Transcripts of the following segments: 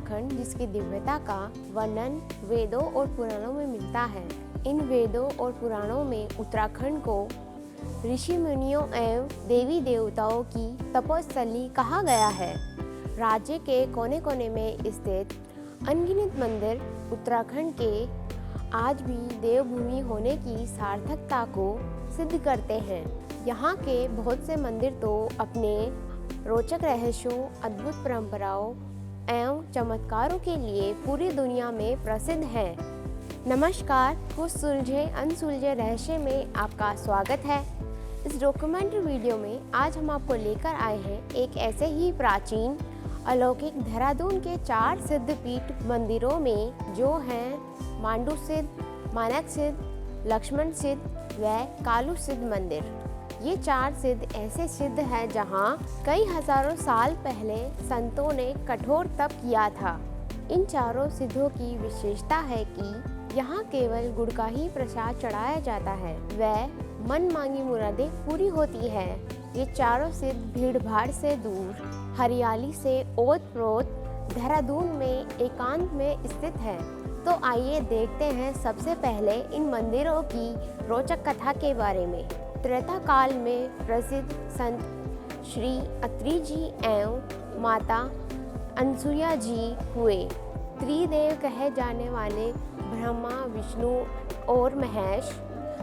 उत्तराखंड जिसकी दिव्यता का वर्णन वेदों और पुराणों में मिलता है। इन वेदों और पुराणों में उत्तराखंड को ऋषि मुनियों एवं देवी देवताओं की तपोस्थली कहा गया है। राज्य के कोने कोने में स्थित अनगिनत मंदिर उत्तराखंड के आज भी देवभूमि होने की सार्थकता को सिद्ध करते हैं। यहाँ के बहुत से मंदिर तो अपने रोचक रहस्यों, अद्भुत परंपराओं एवं चमत्कारों के लिए पूरी दुनिया में प्रसिद्ध हैं। नमस्कार, कुछ सुलझे अनसुलझे रहस्य में आपका स्वागत है। इस डॉक्यूमेंट्री वीडियो में आज हम आपको लेकर आए हैं एक ऐसे ही प्राचीन अलौकिक देहरादून के 4 सिद्धपीठ मंदिरों में जो हैं मांडू सिद्ध, मानक सिद्ध, लक्ष्मण सिद्ध व कालू सिद्ध मंदिर। ये 4 सिद्ध ऐसे सिद्ध हैं जहाँ कई हजारों साल पहले संतों ने कठोर तप किया था। इन चारों सिद्धों की विशेषता है कि यहाँ केवल गुड़ का ही प्रसाद चढ़ाया जाता है व मन मांगी मुरादें पूरी होती है। ये चारों सिद्ध भीड़ भाड़ से दूर, हरियाली से ओत-प्रोत देहरादून में एकांत में स्थित है। तो आइए देखते हैं सबसे पहले इन मंदिरों की रोचक कथा के बारे में। त्रेता काल में प्रसिद्ध संत श्री अत्रि जी एवं माता अनसुया जी हुए। त्रिदेव कहे जाने वाले ब्रह्मा, विष्णु और महेश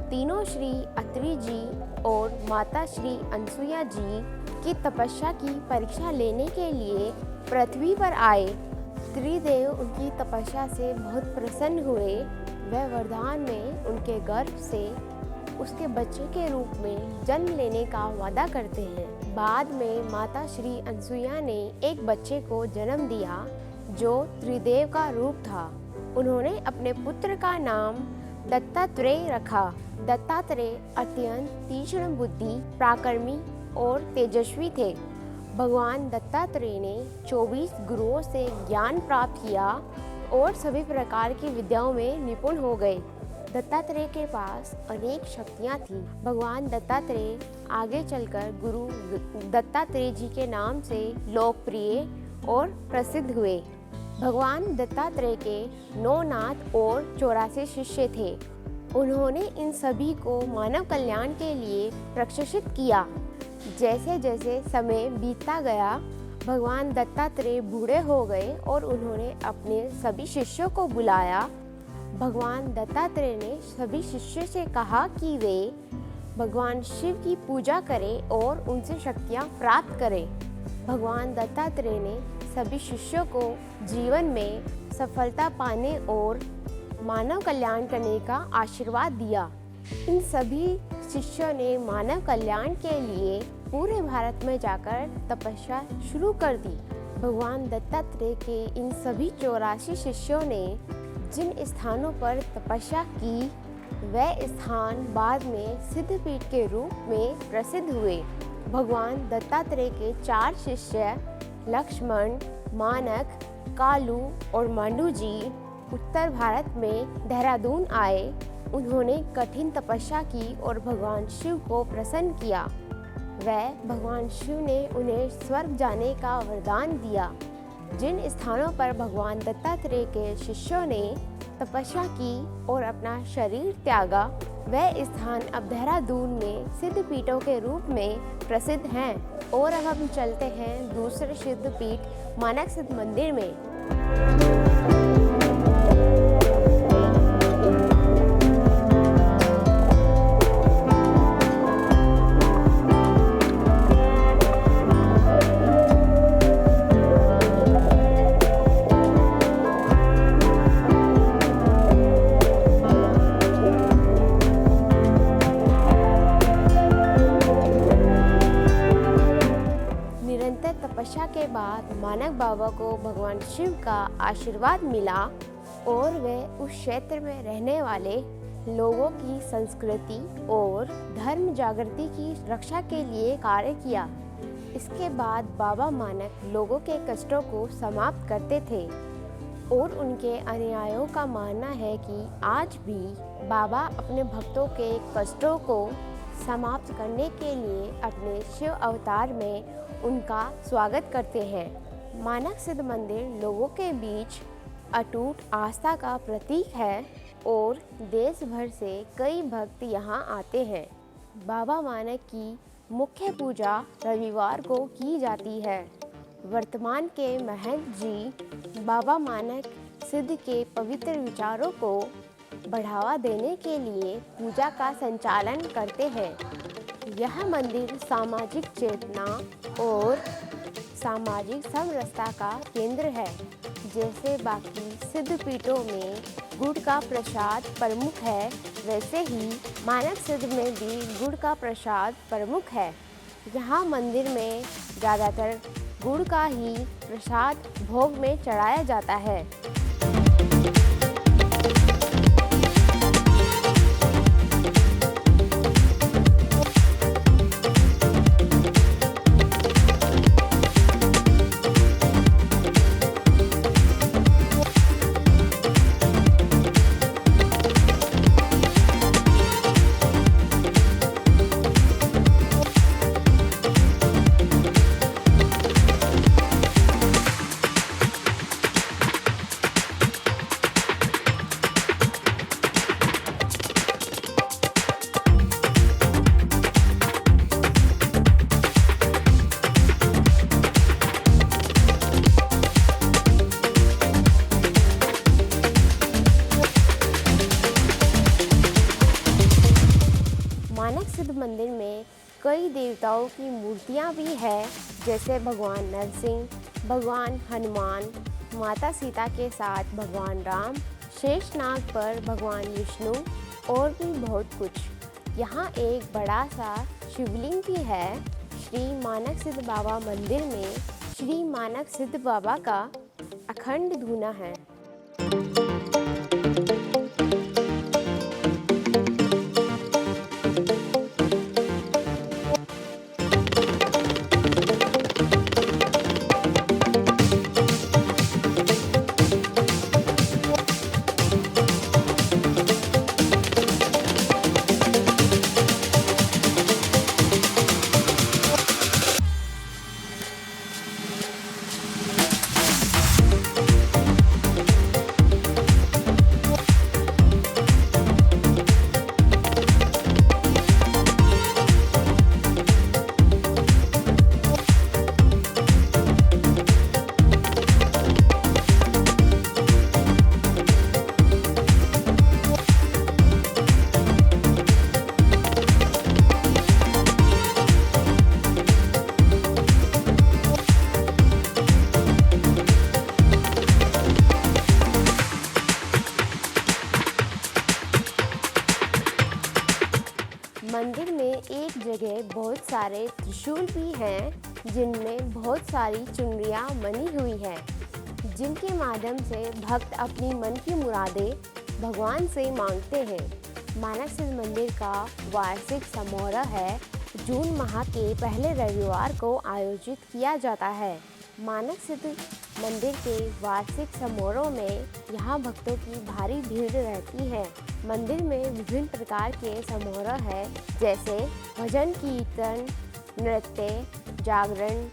तीनों श्री अत्रि जी और माता श्री अनसुया जी की तपस्या की परीक्षा लेने के लिए पृथ्वी पर आए। त्रिदेव उनकी तपस्या से बहुत प्रसन्न हुए। वह वरदान में उनके गर्भ से उसके बच्चे के रूप में जन्म लेने का वादा करते हैं। बाद में माता श्री अनसुया ने एक बच्चे को जन्म दिया जो त्रिदेव का रूप था। उन्होंने अपने पुत्र का नाम दत्तात्रेय रखा। दत्तात्रेय अत्यंत तीक्ष्ण बुद्धि, पराक्रमी और तेजस्वी थे। भगवान दत्तात्रेय ने 24 गुरुओं से ज्ञान प्राप्त किया और सभी प्रकार की विद्याओं में निपुण हो गए। दत्तात्रेय के पास अनेक शक्तियाँ थीं। भगवान दत्तात्रेय आगे चलकर गुरु दत्तात्रेय जी के नाम से लोकप्रिय और प्रसिद्ध हुए। भगवान दत्तात्रेय के 9 नाथ और 84 शिष्य थे। उन्होंने इन सभी को मानव कल्याण के लिए प्रशिक्षित किया। जैसे जैसे समय बीतता गया, भगवान दत्तात्रेय बूढ़े हो गए और उन्होंने अपने सभी शिष्यों को बुलाया। भगवान दत्तात्रेय ने सभी शिष्यों से कहा कि वे भगवान शिव की पूजा करें और उनसे शक्तियाँ प्राप्त करें। भगवान दत्तात्रेय ने सभी शिष्यों को जीवन में सफलता पाने और मानव कल्याण करने का आशीर्वाद दिया। इन सभी शिष्यों ने मानव कल्याण के लिए पूरे भारत में जाकर तपस्या शुरू कर दी। भगवान दत्तात्रेय के इन सभी 84 शिष्यों ने जिन स्थानों पर तपस्या की, वह स्थान बाद में सिद्धपीठ के रूप में प्रसिद्ध हुए। भगवान दत्तात्रेय के 4 शिष्य लक्ष्मण, मानक, कालू और मांडू जी उत्तर भारत में देहरादून आए। उन्होंने कठिन तपस्या की और भगवान शिव को प्रसन्न किया। भगवान शिव ने उन्हें स्वर्ग जाने का वरदान दिया। जिन स्थानों पर भगवान दत्तात्रेय के शिष्यों ने तपस्या की और अपना शरीर त्यागा, वह स्थान अब देहरादून में सिद्धपीठों के रूप में प्रसिद्ध हैं। और अब हम चलते हैं दूसरे सिद्धपीठ मानक सिद्ध मंदिर में। तपस्या के बाद मानक बाबा को भगवान शिव का आशीर्वाद मिला और वे उस क्षेत्र में रहने वाले लोगों की संस्कृति और धर्म जागृति की रक्षा के लिए कार्य किया। इसके बाद बाबा मानक लोगों के कष्टों को समाप्त करते थे और उनके अनुयायियों का मानना है कि आज भी बाबा अपने भक्तों के कष्टों को समाप्त करने के लिए अपने शिव अवतार में उनका स्वागत करते हैं। मानक सिद्ध मंदिर लोगों के बीच अटूट आस्था का प्रतीक है और देश भर से कई भक्त यहाँ आते हैं। बाबा मानक की मुख्य पूजा रविवार को की जाती है। वर्तमान के महंत जी बाबा मानक सिद्ध के पवित्र विचारों को बढ़ावा देने के लिए पूजा का संचालन करते हैं। यह मंदिर सामाजिक चेतना और सामाजिक समरसता का केंद्र है। जैसे बाकी सिद्ध पीठों में गुड़ का प्रसाद प्रमुख है, वैसे ही मानक सिद्ध में भी गुड़ का प्रसाद प्रमुख है। यहाँ मंदिर में ज़्यादातर गुड़ का ही प्रसाद भोग में चढ़ाया जाता है। मानक सिद्ध मंदिर में कई देवताओं की मूर्तियां भी है, जैसे भगवान नरसिंह, भगवान हनुमान, माता सीता के साथ भगवान राम, शेषनाग पर भगवान विष्णु और भी बहुत कुछ। यहाँ एक बड़ा सा शिवलिंग भी है। श्री मानक सिद्ध बाबा मंदिर में श्री मानक सिद्ध बाबा का अखंड धूना है। मंदिर में एक जगह बहुत सारे त्रिशूल भी हैं, जिनमें बहुत सारी चुनरियाँ बनी हुई हैं, जिनके माध्यम से भक्त अपनी मन की मुरादें भगवान से मांगते हैं। मानक सिद्ध मंदिर का वार्षिक समारोह है, जून माह के पहले रविवार को आयोजित किया जाता है। मानक सिद्ध मंदिर के वार्षिक समारोह में यहाँ भक्तों की भारी भीड़ रहती है। मंदिर में विभिन्न प्रकार के समारोह है, जैसे भजन कीर्तन, नृत्य, जागरण,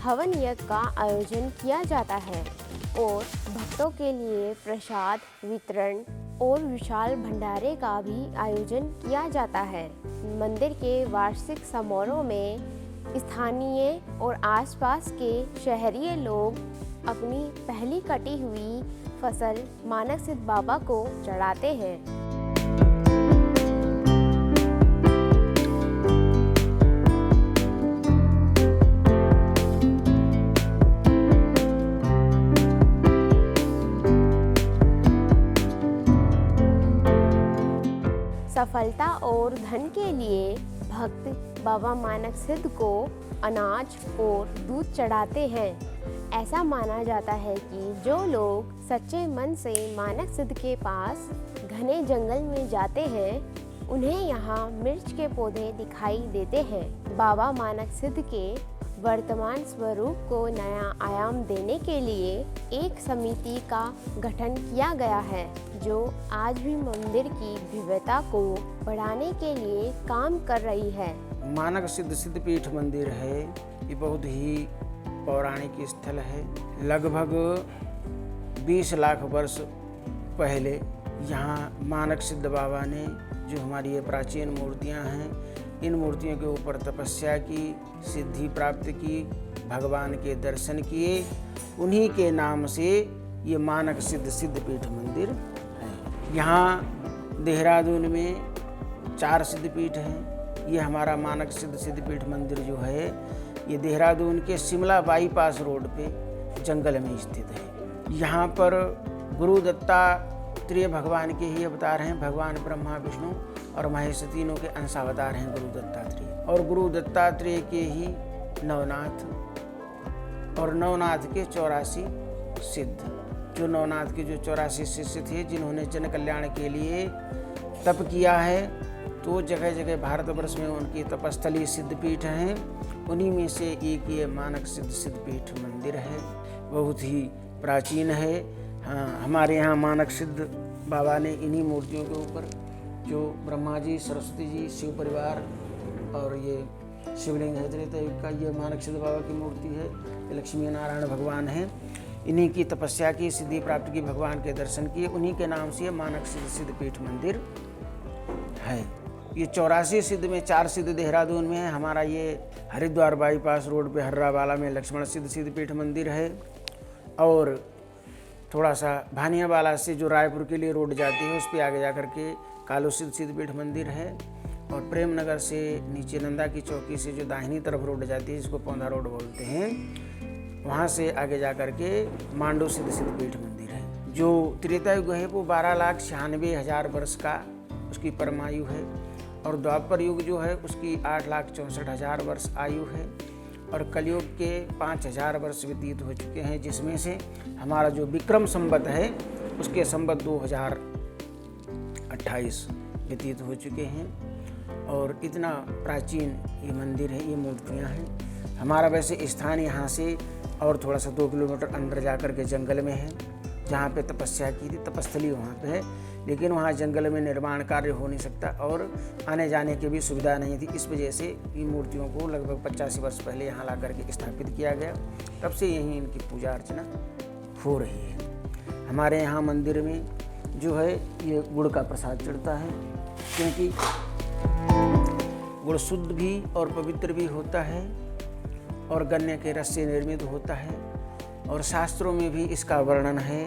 हवन यज्ञ का आयोजन किया जाता है और भक्तों के लिए प्रसाद वितरण और विशाल भंडारे का भी आयोजन किया जाता है। मंदिर के वार्षिक समारोह में स्थानीय और आसपास के शहरी लोग अपनी पहली कटी हुई फसल मानक सिद्ध बाबा को चढ़ाते हैं। सफलता और धन के लिए भक्त बाबा मानक सिद्ध को अनाज और दूध चढ़ाते हैं। ऐसा माना जाता है कि जो लोग सच्चे मन से मानक सिद्ध के पास घने जंगल में जाते हैं, उन्हें यहाँ मिर्च के पौधे दिखाई देते हैं। बाबा मानक सिद्ध के वर्तमान स्वरूप को नया आयाम देने के लिए एक समिति का गठन किया गया है, जो आज भी मंदिर की भव्यता को बढ़ाने के लिए काम कर रही है। मानक सिद्ध सिद्धपीठ मंदिर है। ये बहुत ही पौराणिक स्थल है। लगभग 20 लाख वर्ष पहले यहाँ मानक सिद्ध बाबा ने जो हमारी ये प्राचीन मूर्तियाँ हैं, इन मूर्तियों के ऊपर तपस्या की, सिद्धि प्राप्त की, भगवान के दर्शन किए। उन्हीं के नाम से ये मानक सिद्धपीठ मंदिर है। यहाँ देहरादून में 4 सिद्धपीठ हैं। ये हमारा मानक सिद्धपीठ मंदिर जो है ये देहरादून के शिमला बाईपास रोड पे जंगल में स्थित है। यहाँ पर गुरु दत्तात्रेय भगवान के ही अवतार हैं। भगवान ब्रह्मा, विष्णु और महेश तीनों के अंशावतार हैं गुरु दत्तात्रेय। और गुरु दत्तात्रेय के ही नवनाथ और नवनाथ के 84 सिद्ध। जो नवनाथ के जो 84 शिष्य थे जिन्होंने जन कल्याण के लिए तप किया है, तो जगह जगह भारतवर्ष में उनकी तपस्थली सिद्धपीठ हैं। उन्हीं में से एक ये मानक सिद्धपीठ मंदिर है। बहुत ही प्राचीन है। हाँ, हमारे यहाँ मानक सिद्ध बाबा ने इन्हीं मूर्तियों के ऊपर जो ब्रह्मा जी, सरस्वती जी, शिव परिवार और ये शिवलिंग है त्रेता युग का, ये मानक सिद्ध बाबा की मूर्ति है। ये लक्ष्मी नारायण भगवान हैं। इन्हीं की तपस्या की, सिद्धि प्राप्त की, भगवान के दर्शन किए। उन्हीं के नाम से मानक सिद्धपीठ मंदिर है। ये 84 सिद्ध में 4 सिद्ध देहरादून में है। हमारा ये हरिद्वार बाईपास रोड पे हर्रावाला में लक्ष्मण सिद्धपीठ मंदिर है। और थोड़ा सा भानियावाला से जो रायपुर के लिए रोड जाती है उस पर आगे जा कर के कालू सिद्धपीठ मंदिर है। और प्रेम नगर से नीचे नंदा की चौकी से जो दाहिनी तरफ रोड जाती है जिसको पौधा रोड बोलते हैं, वहाँ से आगे जा कर के मांडू सिद्धपीठ मंदिर है। जो त्रेता युग है वो 12,96,000 वर्ष का उसकी परमायु है। और द्वापर युग जो है उसकी 8,64,000 वर्ष आयु है। और कलयुग के 5,000 वर्ष व्यतीत हो चुके हैं, जिसमें से हमारा जो विक्रम संवत है उसके संवत 2028 व्यतीत हो चुके हैं। और इतना प्राचीन ये मंदिर है, ये मूर्तियाँ हैं। हमारा वैसे स्थान यहाँ से और थोड़ा सा 2 किलोमीटर अंदर जाकर के जंगल में है, जहाँ पे तपस्या की थी, तपस्थली वहाँ पे है। लेकिन वहाँ जंगल में निर्माण कार्य हो नहीं सकता और आने जाने की भी सुविधा नहीं थी। इस वजह से इन मूर्तियों को लगभग 85 वर्ष पहले यहाँ ला करके स्थापित किया गया। तब से यहीं इनकी पूजा अर्चना हो रही है। हमारे यहाँ मंदिर में जो है ये गुड़ का प्रसाद चढ़ता है, क्योंकि गुड़ शुद्ध भी और पवित्र भी होता है और गन्ने के रस से निर्मित होता है। और शास्त्रों में भी इसका वर्णन है।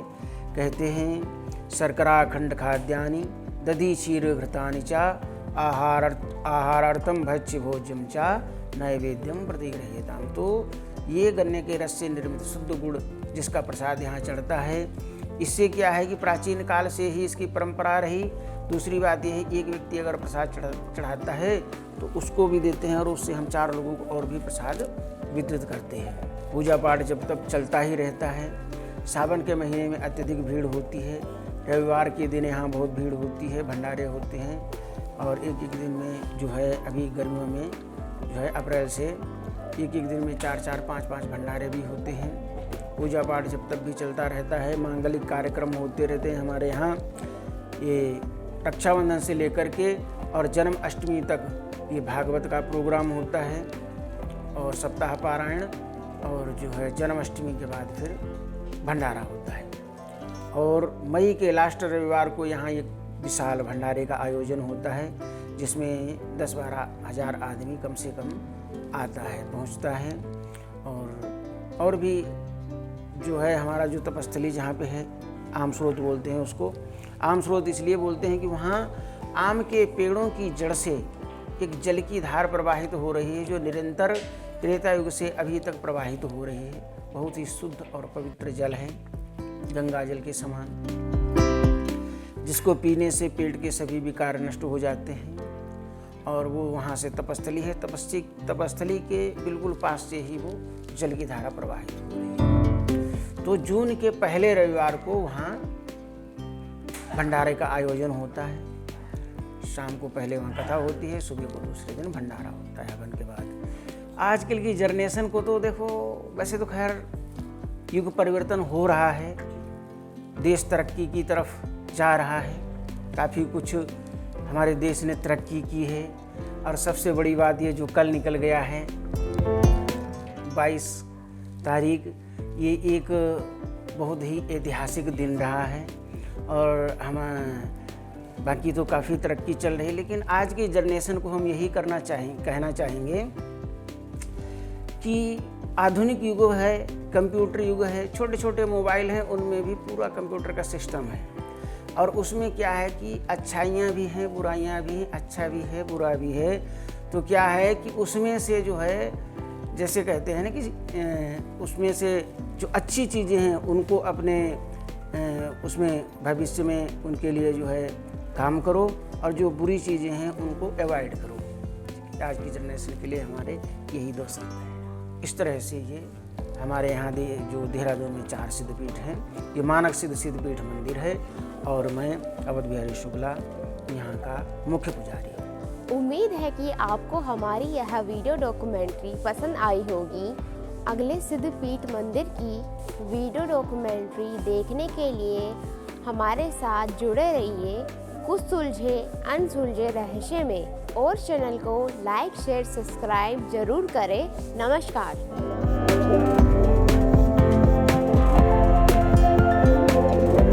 कहते हैं शर्करा खंड खाद्यानि दधि क्षीर घृतानि चा आहारार्थम भक्ष्य भोज्यम चा नैवेद्यम प्रतिगृह्यताम। तो ये गन्ने के रस से निर्मित शुद्ध गुड़ जिसका प्रसाद यहाँ चढ़ता है, इससे क्या है कि प्राचीन काल से ही इसकी परंपरा रही। दूसरी बात यह है एक व्यक्ति अगर प्रसाद चढ़ाता है तो उसको भी देते हैं और उससे हम 4 लोगों को और भी प्रसाद वितरित करते हैं। पूजा पाठ जब तक चलता ही रहता है। सावन के महीने में अत्यधिक भीड़ होती है। रविवार के दिन यहाँ बहुत भीड़ होती है, भंडारे होते हैं। और एक दिन में जो है अभी गर्मियों में जो है अप्रैल से एक दिन में 4-4, 5-5 भंडारे भी होते हैं। पूजा पाठ जब तक भी चलता रहता है। मांगलिक कार्यक्रम होते रहते हैं हमारे यहाँ। ये रक्षाबंधन से लेकर के और जन्माष्टमी तक ये भागवत का प्रोग्राम होता है और सप्ताह पारायण, और जो है जन्माष्टमी के बाद फिर भंडारा होता है। और मई के लास्ट रविवार को यहाँ एक विशाल भंडारे का आयोजन होता है, जिसमें 10-12 हज़ार आदमी कम से कम आता है, पहुँचता है। और भी जो है हमारा जो तपस्थली जहाँ पे है, आम स्रोत बोलते हैं उसको। आम स्रोत इसलिए बोलते हैं कि वहाँ आम के पेड़ों की जड़ से एक जल की धार प्रवाहित हो रही है, जो निरंतर त्रेता युग से अभी तक प्रवाहित हो रही है। बहुत ही शुद्ध और पवित्र जल है, गंगा जल के समान, जिसको पीने से पेट के सभी विकार नष्ट हो जाते हैं। और वो वहाँ से तपस्थली है। तपस्थली के बिल्कुल पास से ही वो जल की धारा प्रवाहित हो रही है। तो जून के पहले रविवार को वहाँ भंडारे का आयोजन होता है। शाम को पहले वहाँ कथा होती है, सुबह को दूसरे दिन भंडारा होता है हवन के बाद। आजकल की जनरेशन को तो देखो, वैसे तो खैर युग परिवर्तन हो रहा है, देश तरक्की की तरफ जा रहा है, काफ़ी कुछ हमारे देश ने तरक्की की है। और सबसे बड़ी बात ये जो कल निकल गया है 22 तारीख ये एक बहुत ही ऐतिहासिक दिन रहा है। और हम बाकी तो काफ़ी तरक्की चल रही है, लेकिन आज की जनरेशन को हम यही कहना चाहेंगे कि आधुनिक युग है, कंप्यूटर युग है, छोटे छोटे मोबाइल हैं, उनमें भी पूरा कंप्यूटर का सिस्टम है। और उसमें क्या है कि अच्छाइयाँ भी हैं, बुराइयाँ भी हैं, अच्छा भी है, बुरा भी है। तो क्या है कि उसमें से जो है, जैसे कहते हैं ना कि उसमें से जो अच्छी चीज़ें हैं उनको अपने उसमें भविष्य में उनके लिए जो है काम करो, और जो बुरी चीज़ें हैं उनको अवॉइड करो। आज की जनरेशन के लिए हमारे यही 2 शब्द हैं। इस तरह से ये हमारे यहाँ जो देहरादून में 4 सिद्धपीठ हैं, ये मानक सिद्धपीठ मंदिर है, और मैं अवध बिहारी शुक्ला यहाँ का मुख्य पुजारी हूँ। उम्मीद है कि आपको हमारी यह वीडियो डॉक्यूमेंट्री पसंद आई होगी। अगले सिद्धपीठ मंदिर की वीडियो डॉक्यूमेंट्री देखने के लिए हमारे साथ जुड़े रहिए कुछ सुलझे अनसुलझे रहस्य में, और चैनल को लाइक शेयर सब्सक्राइब जरूर करें। नमस्कार।